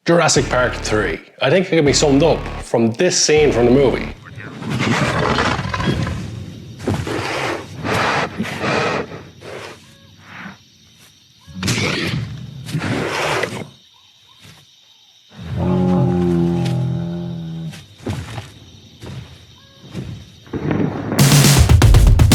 Jurassic Park 3. I think it can be summed up from this scene from the movie.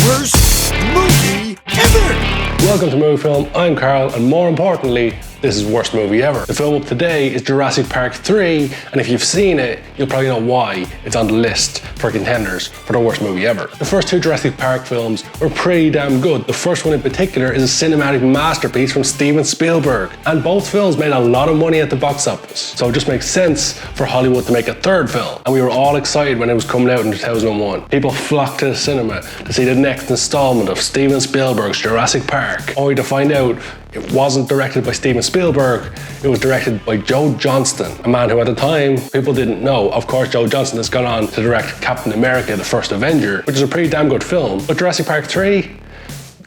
Worst movie ever! Welcome to Movie Film, I'm Carl, and more importantly, this is worst movie ever. The film up today is Jurassic Park 3, and if you've seen it, you'll probably know why it's on the list for contenders for the worst movie ever. The first two Jurassic Park films were pretty damn good. The first one in particular is a cinematic masterpiece from Steven Spielberg, and both films made a lot of money at the box office. So it just makes sense for Hollywood to make a third film, and we were all excited when it was coming out in 2001. People flocked to the cinema to see the next installment of Steven Spielberg's Jurassic Park, only to find out it wasn't directed by Steven Spielberg, it was directed by Joe Johnston, a man who at the time people didn't know. Of course, Joe Johnston has gone on to direct Captain America: The First Avenger, which is a pretty damn good film, but Jurassic Park 3,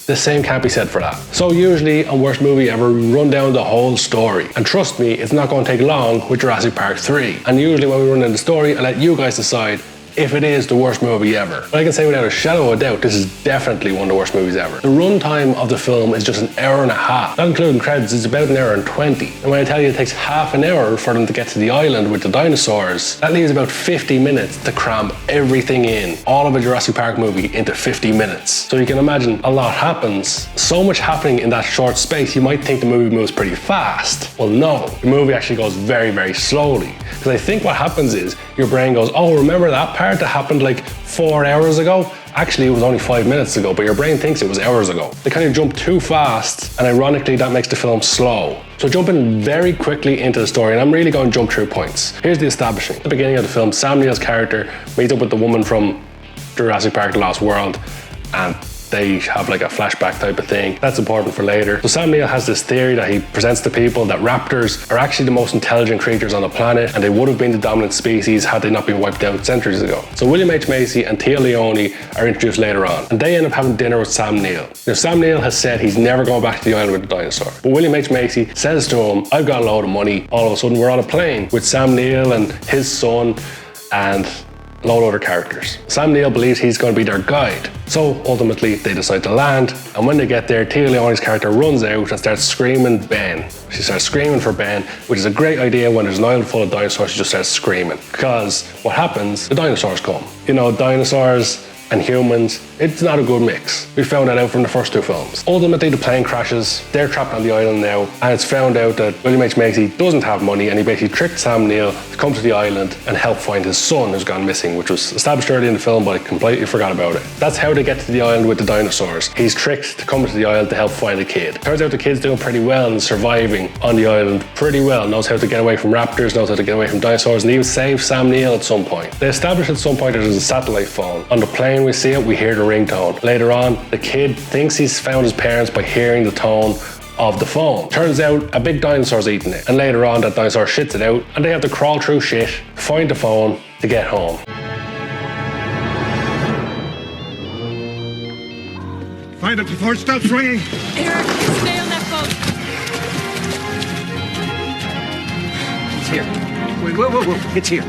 the same can't be said for that. So usually on Worst Movie Ever, we run down the whole story. And trust me, it's not going to take long with Jurassic Park 3. And usually when we run down the story, I let you guys decide if it is the worst movie ever. But I can say without a shadow of a doubt, this is definitely one of the worst movies ever. The runtime of the film is just an hour and a half. Not including credits, it's about an hour and 20. And when I tell you it takes half an hour for them to get to the island with the dinosaurs, that leaves about 50 minutes to cram everything in, all of a Jurassic Park movie, into 50 minutes. So you can imagine a lot happens. So much happening in that short space, you might think the movie moves pretty fast. Well, no, the movie actually goes very, very slowly. Because I think what happens is your brain goes, oh, remember that part that happened like 4 hours ago? Actually, it was only 5 minutes ago, but your brain thinks it was hours ago. They kind of jump too fast, and ironically, that makes the film slow. So jumping very quickly into the story, and I'm really going to jump through points. Here's the establishing. At the beginning of the film, Sam Neill's character meets up with the woman from Jurassic Park: The Lost World, and they have like a flashback type of thing. That's important for later. So Sam Neill has this theory that he presents to people that raptors are actually the most intelligent creatures on the planet, and they would have been the dominant species had they not been wiped out centuries ago. So William H. Macy and Tia Leone are introduced later on, and they end up having dinner with Sam Neill. Now, Sam Neill has said he's never going back to the island with the dinosaur. But William H. Macy says to him, I've got a load of money. All of a sudden, we're on a plane with Sam Neill and his son and a load of other characters. Sam Neill believes he's going to be their guide. So ultimately they decide to land, and when they get there, Tia Leone's character runs out and starts screaming Ben. She starts screaming for Ben, which is a great idea when there's an island full of dinosaurs. She just starts screaming. Because what happens, the dinosaurs come. You know, dinosaurs and humans, it's not a good mix. We found that out from the first two films. Ultimately, the plane crashes, they're trapped on the island now, and it's found out that William H. Macy doesn't have money, and he basically tricked Sam Neill to come to the island and help find his son who's gone missing, which was established early in the film, but I completely forgot about it. That's how they get to the island with the dinosaurs. He's tricked to come to the island to help find the kid. Turns out the kid's doing pretty well and surviving on the island pretty well, knows how to get away from raptors, knows how to get away from dinosaurs, and even save Sam Neill at some point. They establish at some point that there's a satellite phone. On the plane we see it, we hear the ringtone. Later on, the kid thinks he's found his parents by hearing the tone of the phone. Turns out a big dinosaur's eating it, and later on that dinosaur shits it out, and they have to crawl through shit, find the phone to get home. Find it before it stops ringing. Eric, stay on that boat. It's here. Wait, whoa. It's here.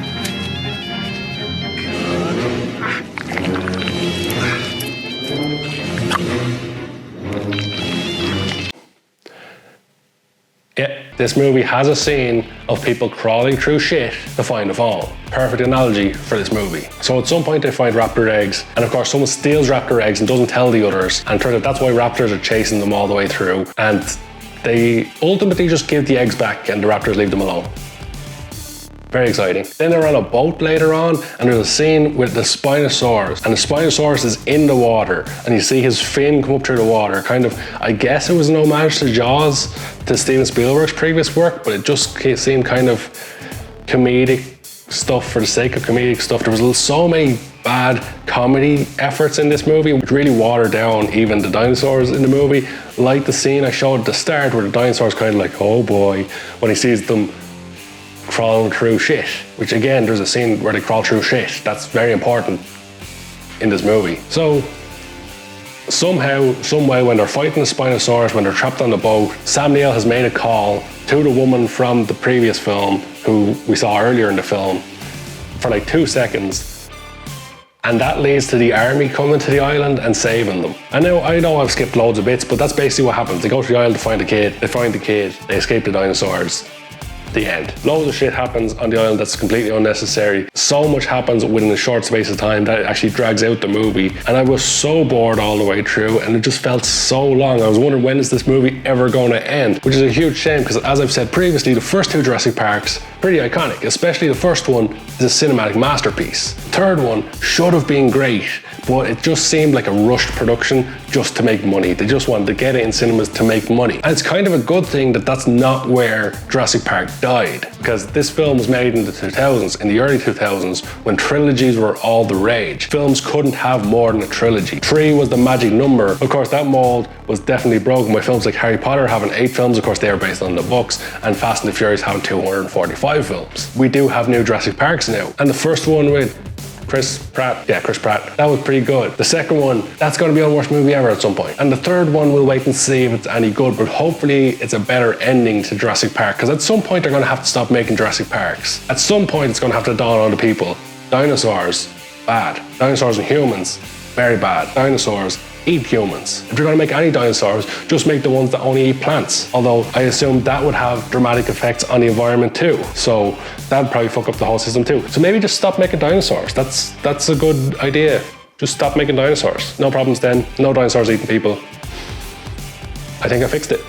Yeah, this movie has a scene of people crawling through shit to find a phone. Perfect analogy for this movie. So at some point they find raptor eggs, and of course someone steals raptor eggs and doesn't tell the others, and turns out that's why raptors are chasing them all the way through, and they ultimately just give the eggs back and the raptors leave them alone. Very exciting. Then they're on a boat later on, and there's a scene with the Spinosaurus, and the Spinosaurus is in the water, and you see his fin come up through the water. Kind of, I guess it was an homage to Jaws, to Steven Spielberg's previous work, but it just seemed kind of comedic stuff for the sake of comedic stuff. There was so many bad comedy efforts in this movie, which really watered down even the dinosaurs in the movie. Like the scene I showed at the start, where the dinosaur's kind of like, oh boy, when he sees them crawling through shit, which again, there's a scene where they crawl through shit. That's very important in this movie. So Somehow, some way, when they're fighting the Spinosaurus, when they're trapped on the boat, Sam Neill has made a call to the woman from the previous film, who we saw earlier in the film, for like 2 seconds. And that leads to the army coming to the island and saving them. I know I've skipped loads of bits, but that's basically what happens. They go to the island to find the kid, they find the kid, they escape the dinosaurs. The end. Loads of shit happens on the island that's completely unnecessary. So much happens within a short space of time that it actually drags out the movie. And I was so bored all the way through, and it just felt so long. I was wondering, when is this movie ever going to end? Which is a huge shame, because as I've said previously, the first 2 Jurassic Parks, pretty iconic. Especially the first one is a cinematic masterpiece. The third one should have been great, but it just seemed like a rushed production just to make money. They just wanted to get it in cinemas to make money. And it's kind of a good thing that that's not where Jurassic Park died, because this film was made in the 2000s, in the early 2000s, when trilogies were all the rage. Films couldn't have more than a trilogy. 3 was the magic number. Of course, that mold was definitely broken by films like Harry Potter having 8 films. Of course, they are based on the books, and Fast and the Furious having 245 films. We do have new Jurassic Parks now. And the first one with Chris Pratt. That was pretty good. The second one, that's going to be our worst movie ever at some point. And the third one, we'll wait and see if it's any good, but hopefully it's a better ending to Jurassic Park, because at some point they're going to have to stop making Jurassic Parks. At some point it's going to have to dawn on the people. Dinosaurs, bad. Dinosaurs and humans, very bad. Dinosaurs eat humans. If you're going to make any dinosaurs, just make the ones that only eat plants. Although I assume that would have dramatic effects on the environment too. So that'd probably fuck up the whole system too. So maybe just stop making dinosaurs. That's a good idea. Just stop making dinosaurs. No problems then. No dinosaurs eating people. I think I fixed it.